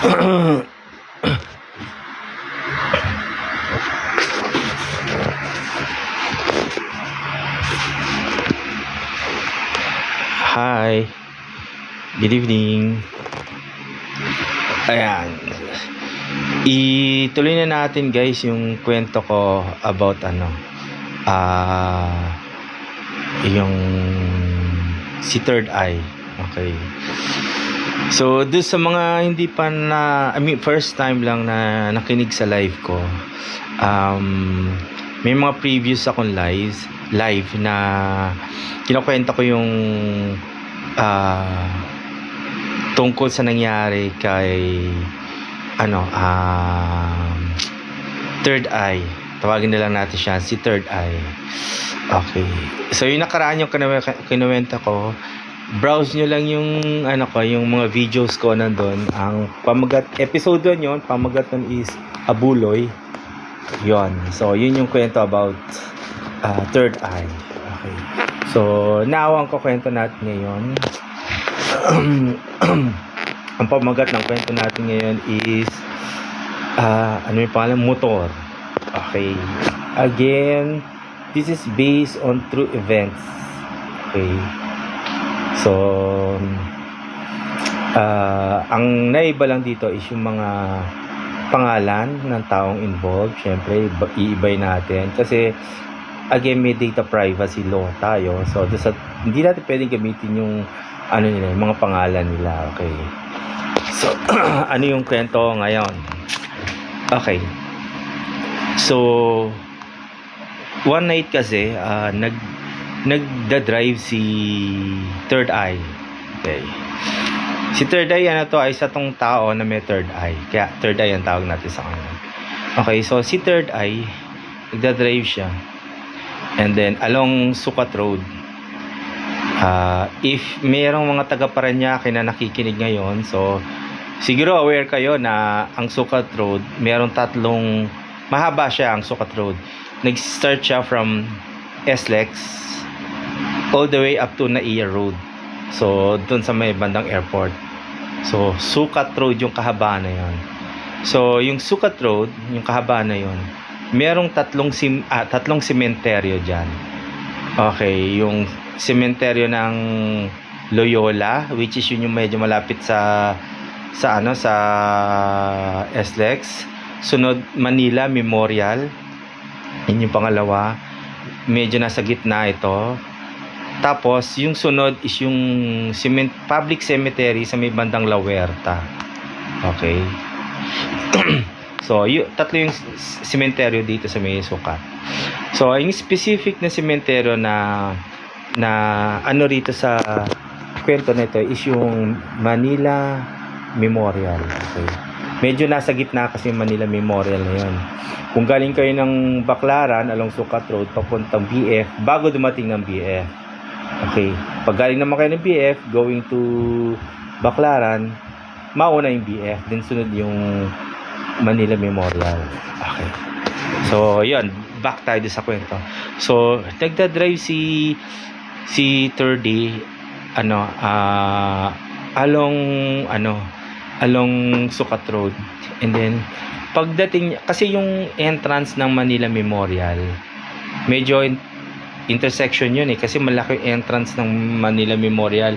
Hi, good evening. Ayan. Ituloy na natin guys yung kwento ko about yung si Third Eye. Okay. So, doon sa mga hindi pa first time lang na nakinig sa live ko, may mga previous akong live na kinukwenta ko yung tungkol sa nangyari kay Third Eye. Tawagin na lang natin siya si Third Eye. Okay. So yung nakaraan yung kinuwenta ko, browse nyo lang yung yung mga videos ko nandun. Ang pamagat episode 1 yon, pamagat nun is Abuloy. Yon. So yun yung kwento about Third Eye. Okay. So now ang kukwento natin ngayon, ang pamagat ng kwento natin ngayon is ano yung pangalan? Motor. Okay. Again, this is based on true events. Okay. So ang naiba lang dito is yung mga pangalan ng taong involved. Syempre, iibay natin kasi again may data privacy law tayo. So hindi natin pwedeng gamitin yung nila, yung mga pangalan nila. Okay. So ano yung kwento ngayon? Okay. So one night kasi nagda-drive si Third Eye. Okay. Si Third Eye ay isa tong tao na may third eye. Kaya Third Eye ang tawag natin sa kanya. Okay, so si Third Eye nagda-drive siya. And then along Sukat Road. If mayroong mga taga Parañaque na nakikinig ngayon, so siguro aware kayo na ang Sukat Road, mayroong tatlong mahaba siya ang Sukat Road. Nag-start siya from SLEX all the way up to Naiya Road. So doon sa may bandang airport. So Sukat Road yung kahabaan na yon. So yung Sukat Road, yung kahabaan na yon, merong tatlong sementeryo diyan. Okay, yung sementeryo ng Loyola, which is yun yung medyo malapit sa SLEX. Sunod Manila Memorial. Yun yung pangalawa. Medyo nasa gitna ito. Tapos yung sunod is yung public cemetery sa may bandang La Huerta. Okay. So, tatlo yung sementeryo dito sa may Sukat. So, yung specific na sementeryo na rito sa kwento na ito is yung Manila Memorial. Okay. Medyo nasa gitna kasi yung Manila Memorial na yun. Kung galing kayo ng Baclaran along Sukat Road papuntang BF, bago dumating ng BF. Okay. Pag galing naman kayo ng BF, going to Baclaran, mauna yung BF, then sunod yung Manila Memorial. Okay. So, yun. Back tayo sa kwento. So, nagda-drive si Third Eye along Sukat Road. And then pagdating, kasi yung entrance ng Manila Memorial, medyo intersection yun kasi malaki yung entrance ng Manila Memorial.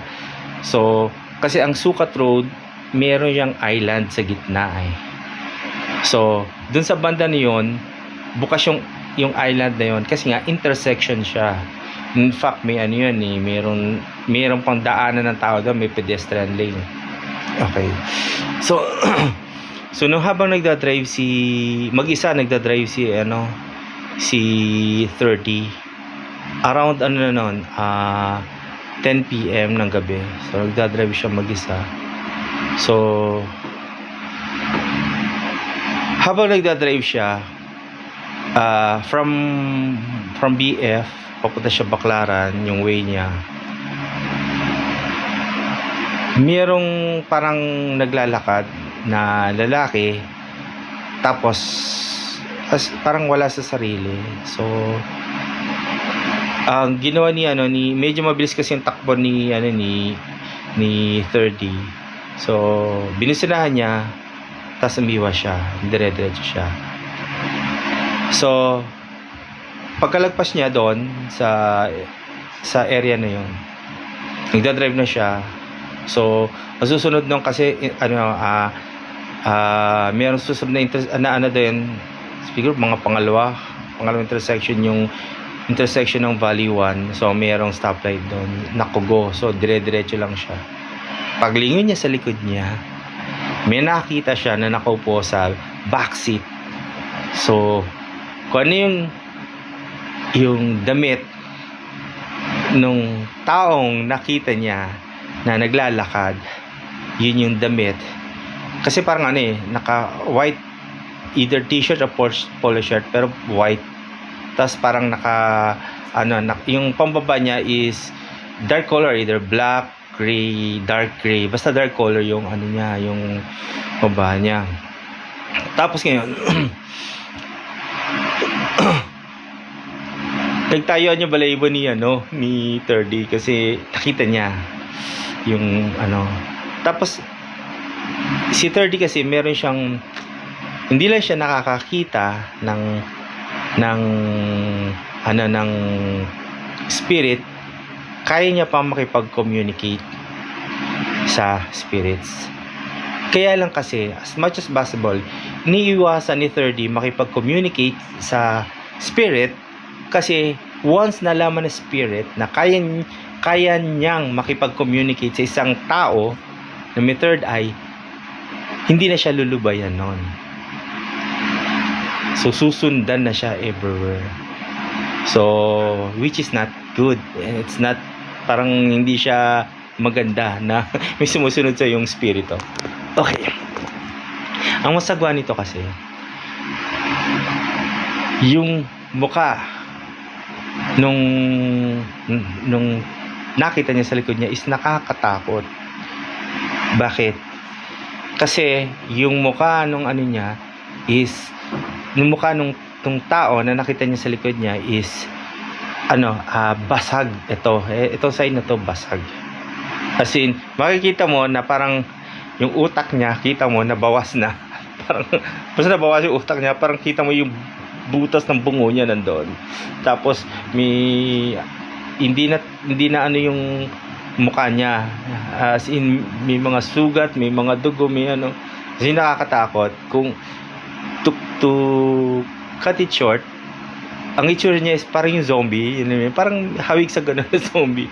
So kasi ang Sukat Road meron yung island sa gitna So dun sa banda na yun, bukas yung island na yun kasi nga intersection siya. In fact, may meron pang daanan ng tao doon, may pedestrian lane. Okay. So nung habang nagda-drive mag-isa nagda-drive si Third Eye, around 10 PM ng gabi. So nagda-drive siya mag-isa. So habang nagda-drive siya from BF papunta siya Baclaran, yung way niya, mayroong parang naglalakad na lalaki, tapos parang wala sa sarili. So ang ginawa ni medyo mabilis kasi yung takbo ni Third Eye. So binisinahan niya, Tapos umiwas siya. Dire-diretso siya. So, pagkalagpas niya doon sa area na yun, nagdadrive na siya. So, masusunod nung kasi, mayroong susunod na din, siguro mga pangalawang intersection, yung intersection ng Valley 1. So, mayroong stoplight doon. Nakugo. So, dire-diretso lang siya. Paglingon niya sa likod niya, may nakita siya na nakaupo sa backseat. So, kung ano yung damit nung taong nakita niya na naglalakad, yun yung damit. Kasi parang naka white, either t-shirt or polo shirt, pero white. Tapos parang yung pambaba niya is dark color, either black, gray, dark gray. Basta dark color yung niya, yung baba niya. Tapos ngayon, nagtayo niya balayibo ni 30 kasi nakita niya yung Tapos si 30 kasi meron siyang, hindi lang siya nakakakita ng spirit, kaya niya pa makipag-communicate sa spirits. Kaya lang kasi, as much as possible, iniiwasan ni 30 makipag-communicate sa spirit kasi once nalaman ng spirit na kaya niyang makipag-communicate sa isang tao na may third eye, hindi na siya lulubayan nun. So, susundan na siya everywhere. So, which is not good. It's not, parang hindi siya maganda na may sumusunod sa yung spirito. Okay. Ang masagwa nito kasi, yung mukha nung nakita niya sa likod niya is nakakatakot. Bakit? Kasi yung mukha nung niya is, yung mukha nung tao na nakita niya sa likod niya is basag. Ito side na to basag. As in, makikita mo na parang yung utak niya, kita mo na bawas na. Parang basta nabawas yung utak niya, parang kita mo yung butas ng bungo niya nandoon. Tapos may hindi na yung mukha niya. As in, may mga sugat, may mga dugo, may Kasi nakakatakot. Kung to cut it short, ang itsura niya is parang yung zombie. Parang hawig sa ganun na zombie.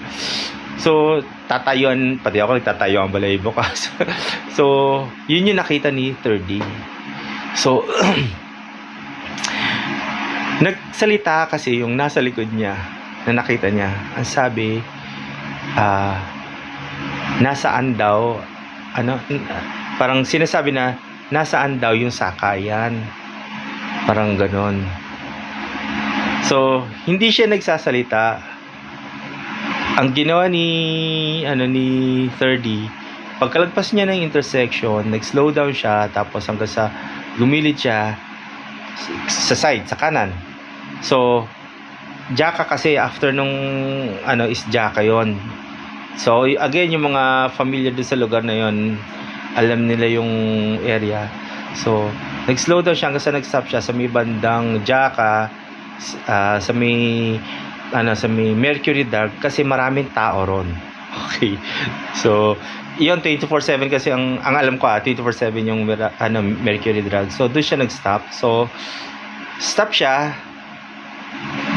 So, tatayuan, pati ako nagtatayo ang balayibo ka. So, yun yung nakita ni 3D. So, nagsalita kasi yung nasa likod niya na nakita niya. Ang sabi, nasaan daw, parang sinasabi na, nasaan daw yung sakayan. Parang ganon. So, hindi siya nagsasalita. Ang ginawa ni 30, pagkalagpas niya ng intersection, nag-slow down siya, tapos hanggang sa lumilid siya sa side, sa kanan. So, jaka kasi after nung is jaka yon. So, again, yung mga familiar doon sa lugar na yon, alam nila yung area. So, nag-slow down siya hanggang sa nag-stop siya sa may bandang jaka, sa may Mercury Drug kasi maraming tao ron. Okay. So, yun 24/7 kasi ang alam ko 24/7 yung Mercury Drug. So, doon siya nag-stop. So, stop siya.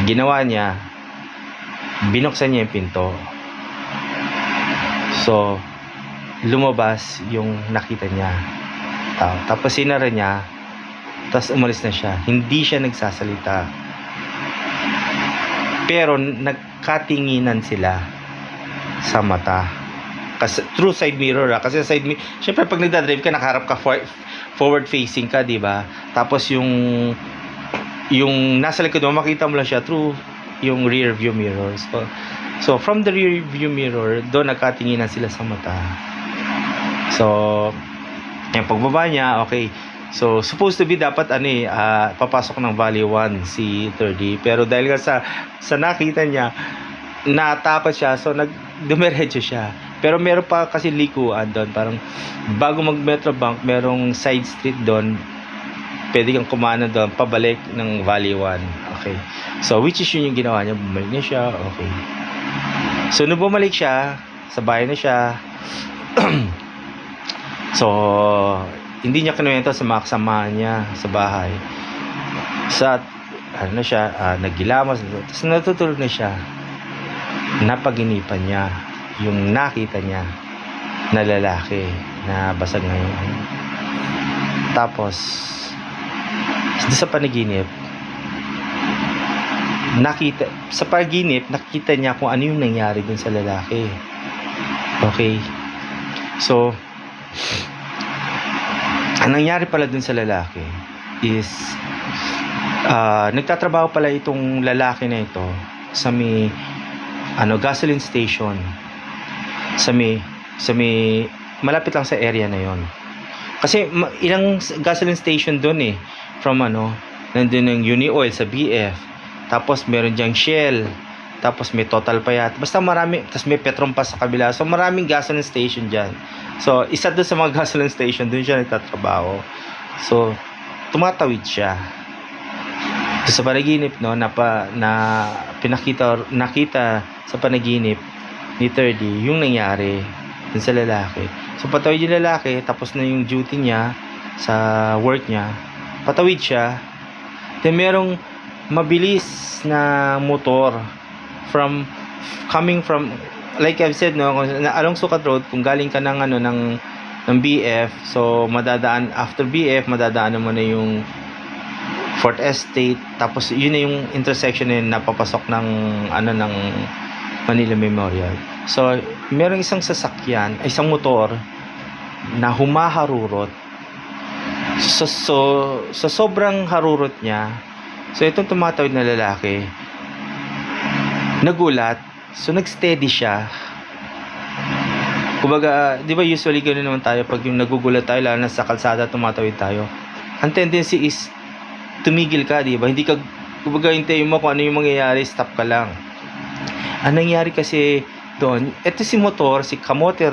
Ginawa niya, binuksan niya yung pinto. So, lumabas yung nakita niya. Tapos sinara niya, tapos umalis na siya. Hindi siya nagsasalita. Pero nagkatinginan sila sa mata. Kasi through side mirror kasi side mirror, syempre pag nagda-drive ka nakaharap ka forward facing ka, di ba? Tapos yung nasa likod mo makita mo lang siya through yung rear view mirror. So from the rear view mirror, doon nagkatinginan sila sa mata. So yung pagbaba niya, okay. So, supposed to be dapat papasok ng Valley 1 si 30. Pero dahil nga sa nakita niya, natakot siya, so dumiretso siya. Pero meron pa kasi likuan doon. Parang bago mag Metro Bank, merong side street doon. Pwede kang kumana doon, pabalik ng Valley 1. Okay. So, which is yun yung ginawa niya. Bumalik na siya. Okay. So, nung bumalik siya, sa bahay na siya. So, hindi niya kinuwento sa mga kasamahan niya sa bahay. Ano siya, naggilamas. Tapos natutulog na siya. Napaginipan niya yung nakita niya na lalaki na basag ngayon. Tapos, sa panaginip, nakita niya kung ano yung nangyari dun sa lalaki. Okay. So, ang nangyari pala dun sa lalaki is nagtatrabaho pala itong lalaki na ito sa may gasoline station sa may malapit lang sa area na yon. Kasi ilang gasoline station doon from nandun yung Uni-Oil sa BF, tapos meron diyang Shell, tapos may Total pa yata, basta marami, tapos may Petron pa sa kabila. So maraming gasoline station dyan. So isa doon sa mga gasoline station, doon siya nagtatrabaho. So tumatawid siya. So, sa panaginip nakita sa panaginip ni 30 yung nangyari dun sa lalaki. So patawid yung lalaki, tapos na yung duty niya sa work niya, patawid siya. Then merong mabilis na motor coming from, like I've said, along Sukat Road, kung galing ka ng BF, so after BF madadaan mo na yung 4th Estate, tapos yun na yung intersection na yun, napapasok ng Manila Memorial. So merong isang isang motor na humaharurot. So sa sobrang harurot niya, so itong tumatawid na lalaki nagulat, so nagsteady siya. Kumbaga, di ba usually ganoon naman tayo pag yung nagugulat tayo, lalo na sa kalsada tumatawid tayo, ang tendency is tumigil ka, di ba? Hindi ka, kumbaga, hintayin mo kung ano yung mangyayari, stop ka lang. Ang nangyari kasi doon, eto si kamote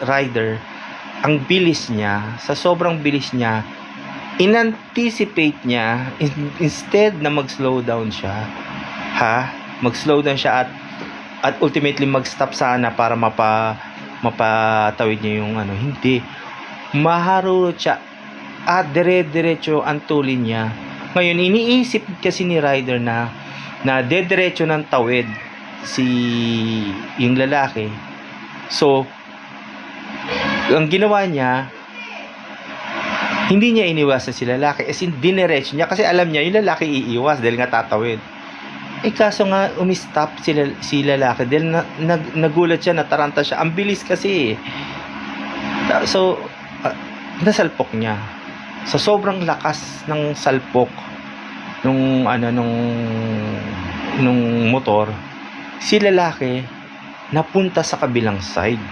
rider, ang bilis niya, sa sobrang bilis niya, in-anticipate niya, instead na mag-slow down siya, mag-slow down siya at ultimately mag-stop sana para mapatawid niya yung hindi. Maharurot siya at dire-diretso ang tulin niya. Ngayon, iniisip kasi ni rider na dediretso ng tawid yung lalaki. So, ang ginawa niya, hindi niya iniwasan si lalaki, as in diniretso niya kasi alam niya yung lalaki iiwas dahil nga tatawid. Kaso nga umistop si lalaki dahil nagulat siya, nataranta siya. Ang bilis kasi. So, nasalpok niya. Sa sobrang lakas ng salpok nung motor, si lalaki napunta sa kabilang side.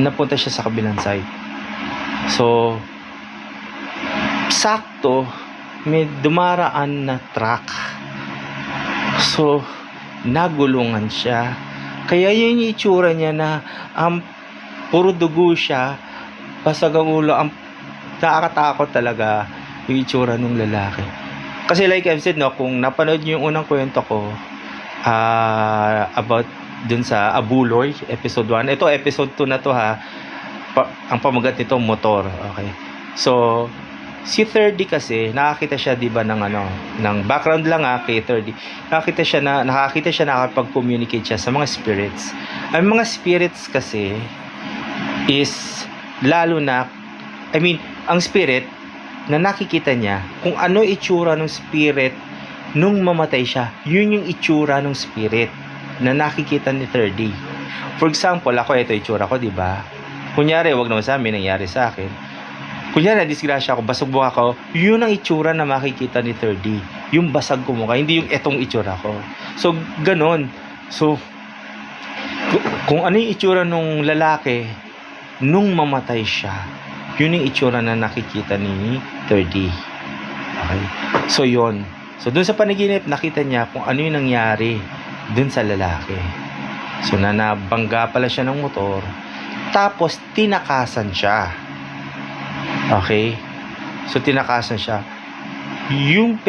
Napunta siya sa kabilang side. So, sakto may dumaraan na truck. So, nagulungan siya. Kaya yun yung itsura niya na puro dugo siya, basag ang ulo, nakakatakot talaga yung itsura ng lalaki. Kasi like I've said, kung napanood niyo yung unang kwento ko about dun sa Abuloy, episode 1. Ito, episode 2 na to ang pamagat nito, motor. Okay. So, si 30 kasi, nakakita siya, diba, ng background lang kay 30. Nakakita siya nakapag-communicate siya sa mga spirits. Ang mga spirits kasi is, lalo na, ang spirit na nakikita niya, kung ano itsura ng spirit nung mamatay siya, yun yung itsura ng spirit na nakikita ni 30. For example, ito itsura ko, diba? Kunyari, wag naman sa amin, nangyari sa akin. Kunyari, disgrasya ako, basag buka ko, yun ang itsura na makikita ni 30. Yung basag ko mukha, hindi yung etong itsura ko. So, ganon. So, kung ano yung itsura nung lalaki, nung mamatay siya, yun yung itsura na nakikita ni 30. Okay? So, yun. So, dun sa panaginip, nakita niya kung ano yung nangyari dun sa lalaki. So, nabangga pala siya ng motor. Tapos, tinakasan siya. Okay? So, tinakasan siya. Yung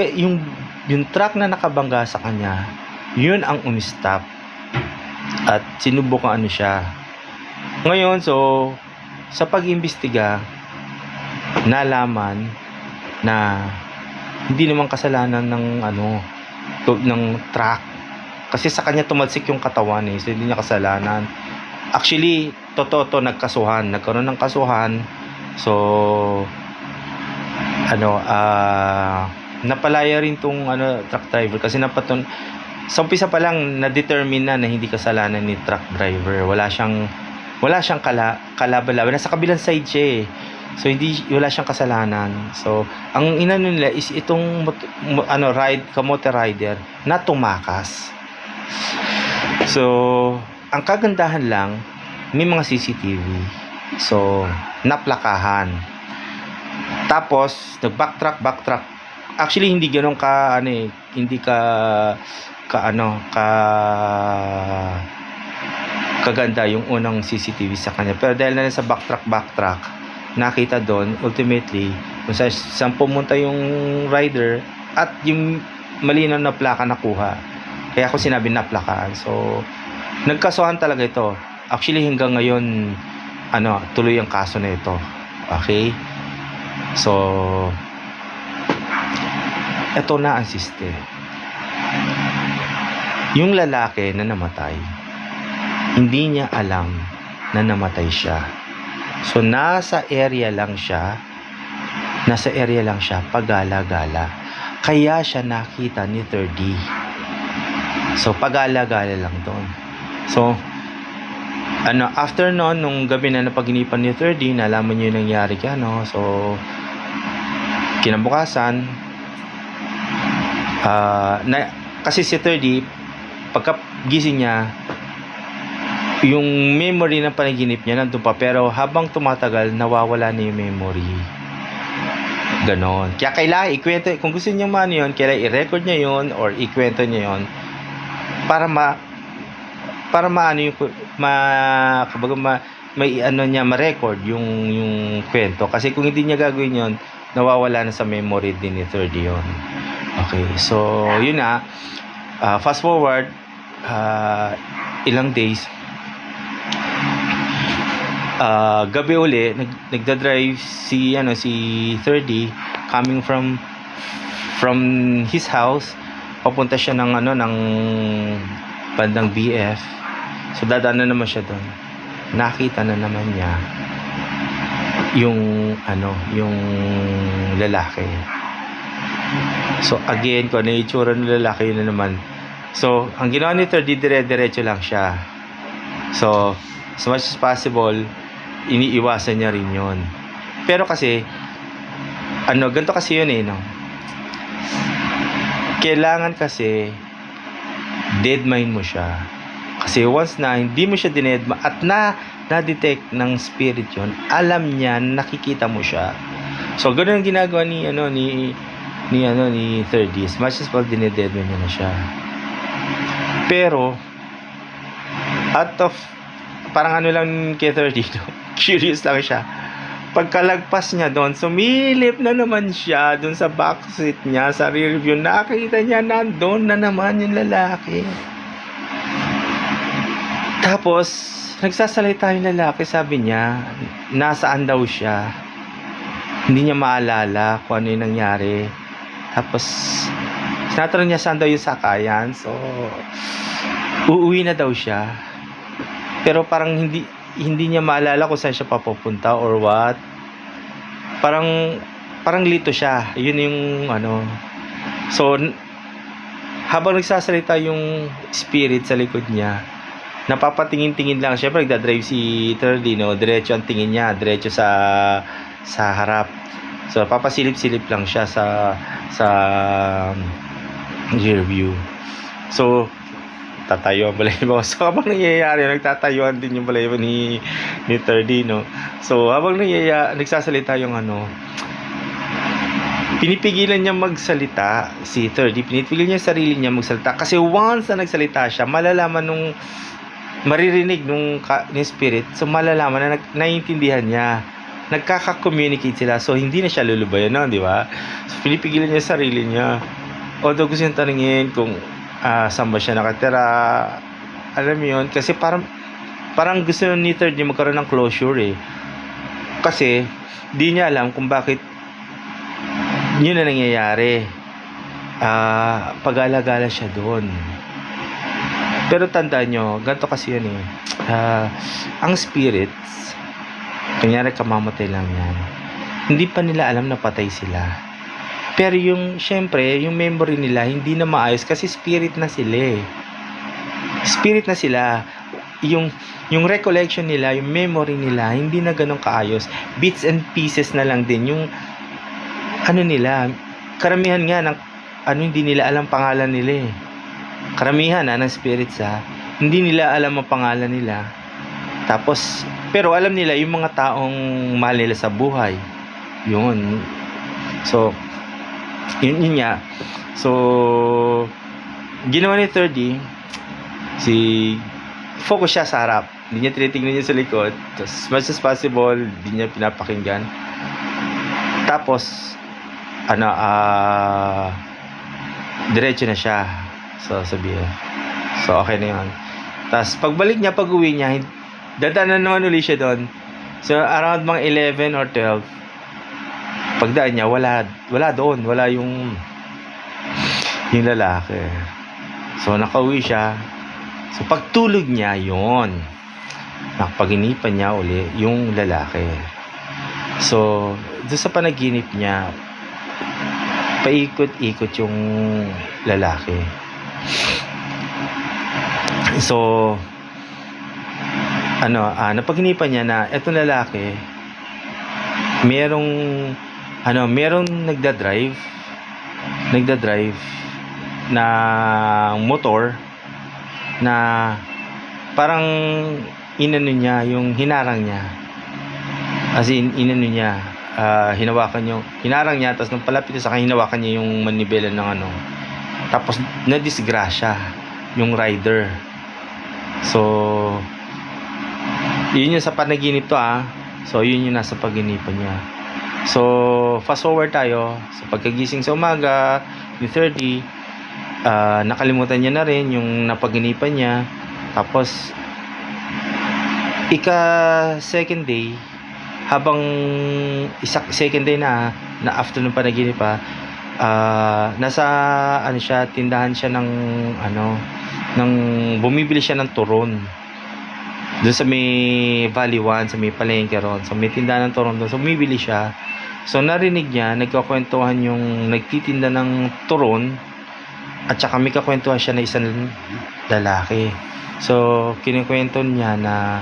truck na nakabangga sa kanya, yun ang umistop. At sinubukan ano siya. Ngayon, so, sa pag-imbestiga, nalaman na hindi naman kasalanan ng ng truck. Kasi sa kanya tumalsik yung katawan so hindi niya kasalanan. Actually, totoo nagkasuhan. Nagkaroon ng kasuhan. So, napalaya rin tong truck driver kasi sa umpisa pa lang na-determine na hindi kasalanan ni truck driver. Wala siyang kalaban-laban. Nasa kabilang side siya So wala siyang kasalanan. So ang inano nila is itong kamote rider na tumakas. So ang kagandahan lang, may mga CCTV. So naplakahan. Tapos nag-backtrack. Actually hindi ganoon hindi kaganda yung unang CCTV sa kanya. Pero dahil na sa backtrack, nakita doon, ultimately, kung saan pumunta yung rider at yung malinaw na plaka nakuha. Kaya ako sinabi naplakaan. So, nagkasuhan talaga ito. Actually, hanggang ngayon, tuloy ang kaso na ito. Okay? So, ito na ang siste. Yung lalaki na namatay, hindi niya alam na namatay siya. So, nasa area lang siya, pagala-gala. Kaya siya nakita ni 3D. So, pagala-gala lang doon. So, after noon, nung gabi na napaginipan ni 3D, nalaman niyo yung nangyari So, kinabukasan, kasi si 3D, pagkagising niya, yung memory ng panaginip niya nandun pa, pero habang tumatagal nawawala na yung memory. Ganon. Kaya kailangan ikwento, kung gusto niya man yun, kailangan i-record niya yun or ikwento niya yun para ma-record yung kwento. Kasi kung hindi niya gagawin yun, nawawala na sa memory din ni 3D yun. Okay, so yun na. Fast forward ilang days, gabi uli, nagda-drive si 3D coming from his house, papunta siya ng bandang BF. So dadaan na naman siya doon. Nakita na naman niya yung lalaki. So again, kung ano yung itsura ng lalaki, yun na naman. So ang ginawa ni 3D, dire-diretso lang siya. So as much as possible, iniiwasan niya rin yun. Pero kasi, ganito kasi yun kailangan kasi, dead mind mo siya. Kasi once na hindi mo siya dinedma at na-detect ng spirit yun, alam niya, nakikita mo siya. So, ganoon ang ginagawa ni 3D. As much as possible, dinededma niya na siya. Pero, parang lang kay 3D, curious lang siya. Pagkalagpas niya doon, sumilip na naman siya doon sa backseat niya, sa rear view. Nakita niya nandoon na naman yung lalaki. Tapos, nagsasalita yung lalaki, sabi niya, nasaan daw siya. Hindi niya maalala kung ano yung nangyari. Tapos, sinatanong niya saan daw yung sakayan. So, uuwi na daw siya. Pero parang hindi niya maalala kung saan siya papupunta or what. Parang lito siya. Yun yung So, habang nagsasalita yung spirit sa likod niya, napapatingin-tingin lang. Siyempre, nagdadrive si 3D, diretso ang tingin niya. Diretso sa harap. So, papasilip-silip lang siya sa rear view. So, tatayuan pala yung so habang nangyayari, nagtatayuan din yung pala ni 3D, So habang nagsasalita yung pinipigilan niya magsalita si 3D, pinipigilan niya sarili niya magsalita kasi once na nagsalita siya, malalaman maririnig ng spirit, so malalaman na naiintindihan niya. Nagkaka-communicate sila, so hindi na siya lulubayan nun, di ba? So, pinipigilan niya sarili niya. Although gusto niyang tanungin kung saan ba siya nakatira, alam mo yun, kasi parang gusto ni third niya magkaroon ng closure eh. Kasi, di niya alam kung bakit yun na nangyayari. Pag-alagala siya doon. Pero tandaan nyo, ganito kasi yun eh. Ang spirits, kunyari kamamatay lang yan, hindi pa nila alam na patay sila. Pero syempre, yung memory nila, hindi na maayos kasi spirit na sila eh. Spirit na sila. Yung recollection nila, yung memory nila, hindi na ganun kaayos. Bits and pieces na lang din. Yung, nila, karamihan nga ng, hindi nila alam pangalan nila eh. Karamihan ng spirits hindi nila alam ang pangalan nila. Tapos, pero alam nila yung mga taong mahal nila sa buhay. Yun. So, yun nga. So, ginawa ni 30, focus siya sa harap. Hindi niya tinitingnan niya sa likod. As much as possible, hindi niya pinapakinggan. Tapos, diretso na siya. So, sabihin. So, okay na yun. Tapos, pagbalik niya, pag-uwi niya, dadaanan naman ulit siya doon. So, around mga 11 or 12, pagdaan niya, wala doon. Wala yung lalaki. So, nakauwi siya. So, pagtulog niya, yun. Nakapaginipan niya uli yung lalaki. So, doon sa panaginip niya, paikot-ikot yung lalaki. So, napaginipan niya na etong lalaki, merong nagdadrive na motor na parang inano niya, yung hinarang niya. As in, inano niya, hinarang niya, tapos nung palapit sa kanya, hinawakan niya yung manibela ng tapos nadisgrasya yung rider. So, yun yung sa panaginip to So, yun yung nasa paginipan niya. So, fast forward tayo. So, pagkagising sa umaga, yung 30, nakalimutan niya na rin yung napaginipan niya. Tapos, second day, habang second day na after ng panaginip nasa siya, tindahan siya ng bumibili siya ng turon doon sa may Valley 1, sa may palengke ron. So may tindahan ng turon doon, so bumibili siya. So narinig niya, nagkakwentuhan yung nagtitinda ng turon, at saka may kakwentuhan siya na isang lalaki. So kinikwento niya na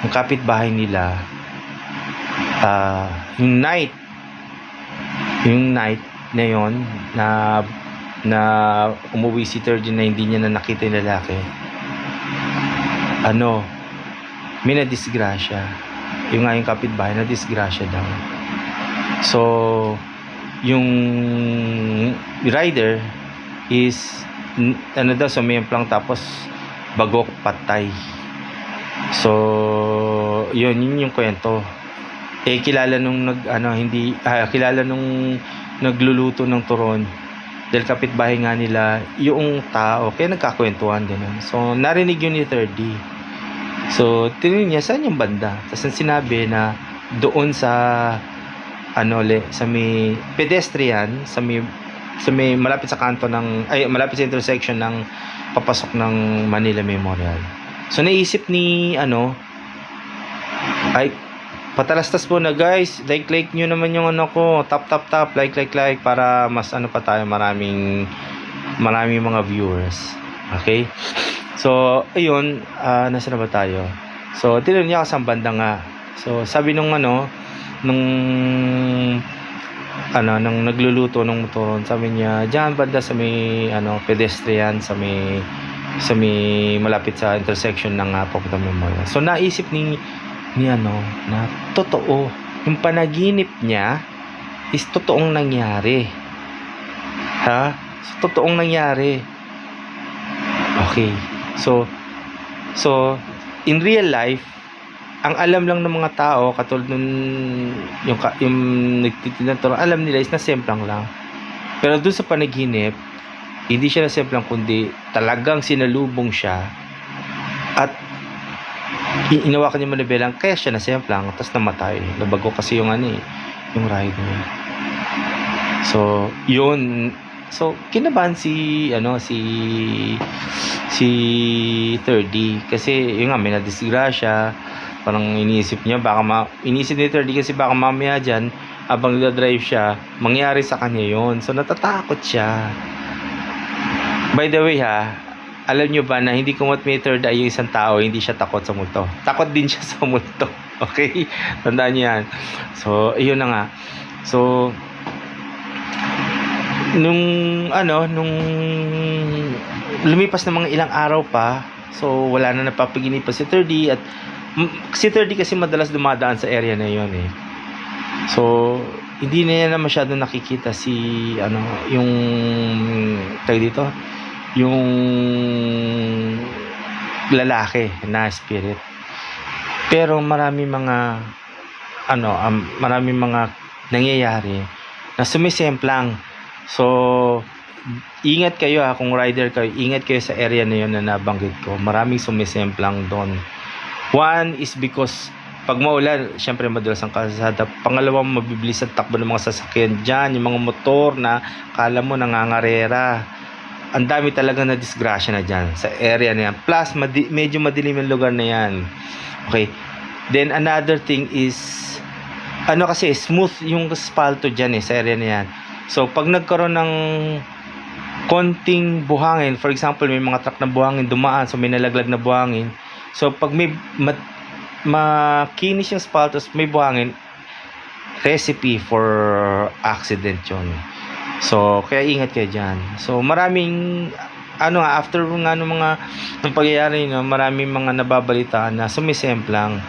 yung kapitbahay nila, yung night na yon na umuwi si Third na hindi niya na nakita yung lalaki, may nadisgrasya. Yung kapitbahay na disgrasya daw. So yung rider is so may emplang, tapos bagok, patay. So yun yung kwento. Kilala nung kilala nung nagluluto ng turon, dahil kapitbahay nga nila yung tao, kaya nagkakwentuhan din. So narinig yun ni 30. So tinanong niya saan yung banda, tapos sinabi na doon sa sa may pedestrian, sa may malapit sa kanto malapit sa intersection ng papasok ng Manila Memorial. So naisip ni patalastas po na guys, like nyo naman yung ko, tap like para mas pa tayo, maraming mga viewers. Okay, so ayun, nasa na ba tayo? So tinanong niya kasang banda nga. So sabi nung nagluluto ng motoron, sabi niya diyan banda sa may pedestrian, sa may malapit sa intersection ng Papuntang Memorial. So naisip ni na totoo yung panaginip niya is totoong nangyari. So totoong nangyari. Okay. So So, in real life, ang alam lang ng mga tao, katulad nun, yung nagtitinda ng alam nila is nasemplang lang. Pero dun sa panaginip, hindi siya nasemplang, kundi talagang sinalubong siya at inawakan niya manibelang, kaya siya nasemplang, tapos namatay. Nabago kasi yung yung rider. So, yun. So, kinabahan si 3D kasi yung nga may nadisgrasya, parang iniisip ni 3D kasi baka mamaya dyan habang nagdadrive siya mangyari sa kanya yon. So natatakot siya. By the way alam nyo ba na hindi kumot may third eye yung isang tao, hindi siya takot sa multo, takot din siya sa multo. Okay, tandaan nyo yan. So ayun na nga. So nung lumipas na mga ilang araw pa, so wala na napapaginipan si 3D at si 3D kasi madalas dumadaan sa area na yon eh. So hindi na masyado nakikita si yung tayo dito, yung lalaki na spirit. Pero marami mga nangyayari na sumisemplang. So ingat kayo kung rider kayo, ingat kayo sa area na yun na nabanggit ko. Maraming sumisemplang doon. One is because pag maulan, syempre madalas ang kalsada. Pangalawa, mabibilis ang takbo ng mga sasakyan dyan, yung mga motor na kala mo nangangarera. Ang dami talaga na disgrasya na dyan sa area na yan. Plus, medyo madilim yung lugar na yan. Okay. Then another thing is kasi smooth yung asfalto dyan sa area na yan. So pag nagkaroon ng konting buhangin, for example may mga truck na buhangin dumaan, so may nalaglag na buhangin, so pag may makinis yung asfalto, may buhangin, recipe for accident yun. So kaya ingat kayo dyan. So maraming after mga pangyayari, maraming mga nababalitaan na sumisemplang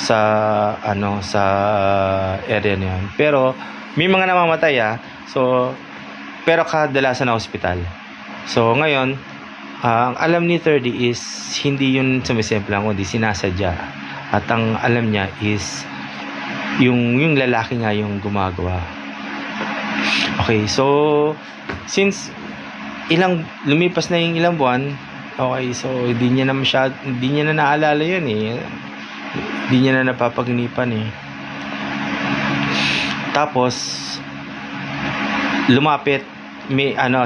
sa sa area na yun. Pero may mga namamatay so pero kadalasan na hospital. So ngayon ang alam ni 3D is hindi yun sumisemplang, kundi sinasadya. At ang alam niya is yung lalaki nga yung gumagawa. Okay, so since lumipas na yung ilang buwan, okay, so hindi niya na naalala yun hindi niya na napapaginipan Tapos lumapit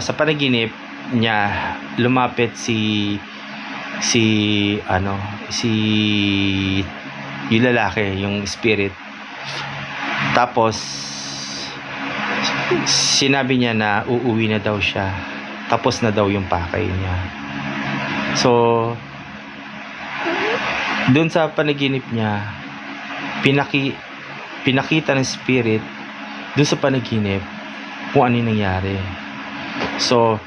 sa panaginip niya, lumapit si yung lalaki, yung spirit. Tapos sinabi niya na uuwi na daw siya, tapos na daw yung pakay niya. So doon sa panaginip niya, pinakita ng spirit doon sa panaginip kung ano yung nangyari. So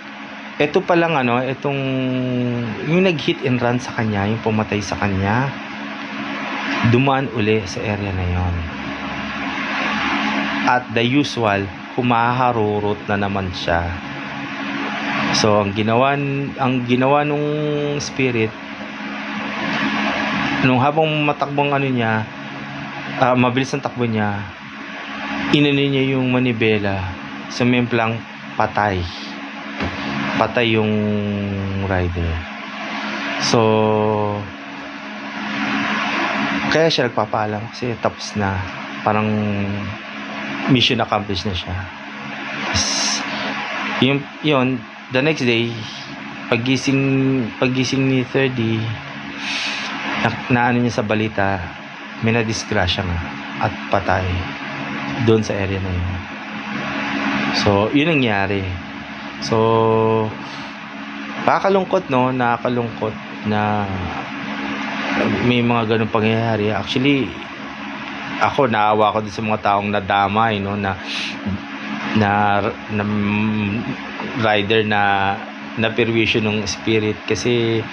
ito pa lang itong yung nag-hit and run sa kanya, yung pumatay sa kanya, dumaan uli sa area na yon. At the usual, humaharurot na naman siya. So ang ginawa nung spirit, nung habang matakbong mabilis ang takbo niya, inano niya yung manibela, sumemplang patay yung rider. So kaya siya nagpapaalam kasi tapos na, parang mission accomplished na siya. Yun, the next day, paggising ni 3D, na niya sa balita, may nadisgrasya nga at patay doon sa area na yun. So yun nangyari. So nakakalungkot na may mga ganung pangyayari. Actually ako, naawa ko din sa mga taong nadamay na rider na perwisyo ng spirit, kasi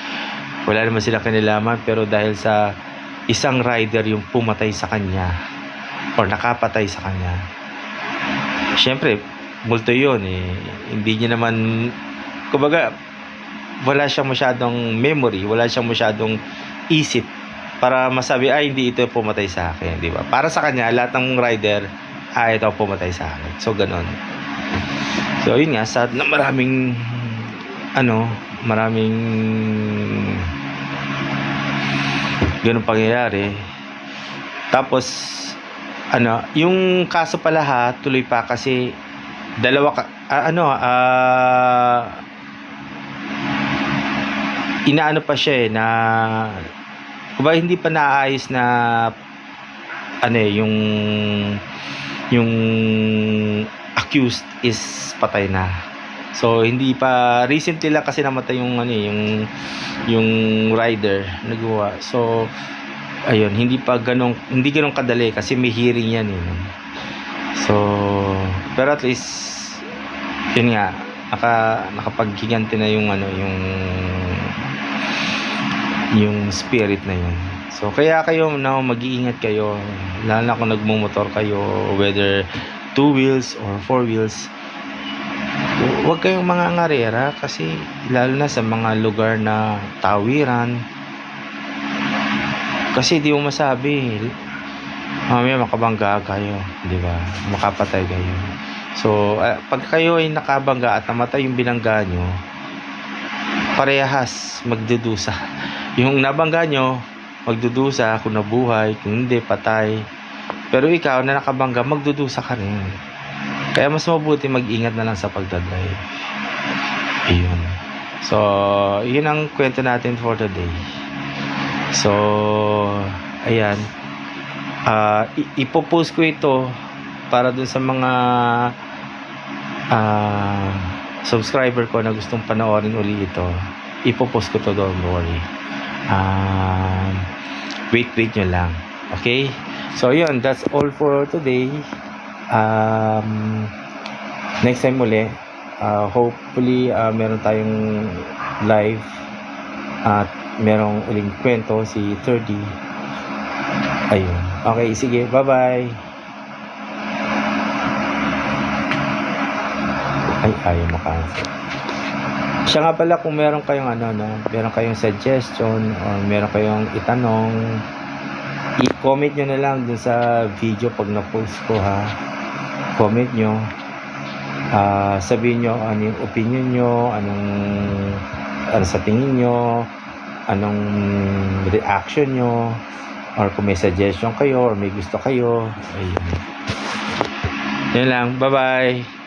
wala naman sila kinalaman, pero dahil sa isang rider yung pumatay sa kanya or nakapatay sa kanya, syempre multo yun hindi niya naman, kumbaga wala siyang masyadong memory, wala siyang masyadong isip para masabi, ay, hindi ito pumatay sa akin, di ba? Para sa kanya, lahat ng rider, ito pumatay sa akin. So, ganon. So, yun nga, sad na maraming ganun pangyayari. Tapos, yung kaso pala tuloy pa kasi dalawa inaano pa siya na kuba hindi pa naayos na yung accused is patay na. So hindi pa, recently lang kasi namatay yung rider nagawa. So ayun, hindi ganong kadali kasi may hearing yan So pero at least yun nga, nakapaghiganti na yung spirit na yun. So kaya kayo mag-iingat kayo, lalo na kung nagmumotor kayo, whether 2 wheels or 4 wheels. Huwag kayong mga ngarera kasi lalo na sa mga lugar na tawiran, kasi di mo masabi, mamaya makabangga kayo, di ba? Makapatay kayo. So pag kayo ay nakabangga at namatay yung binangga nyo, parehas magdudusa. Yung nabangga nyo magdudusa kung nabuhay, kung hindi patay. Pero ikaw na nakabangga, magdudusa ka rin. Kaya mas mabuti mag-ingat na lang sa pagdadrive. Ayun. So, yun ang kwento natin for today. So, ayan. Ipopost ko ito para dun sa mga subscriber ko na gustong panoorin uli ito. Ipopost ko to, don't worry. Wait nyo lang. Okay? So, yun. That's all for today. Next time uli, hopefully meron tayong live at merong uling kwento si 30. Ayun. Okay, sige. Bye-bye. Ay, ayaw makansel. Siya nga pala, kung meron kayong meron kayong suggestion or meron kayong itanong, i-comment nyo na lang dun sa video pag na-post ko, ha. Comment nyo, sabihin nyo ano yung opinion nyo, ano sa tingin nyo, anong reaction nyo, or kung may suggestion kayo or may gusto kayo. Ayun. Yan lang, bye bye.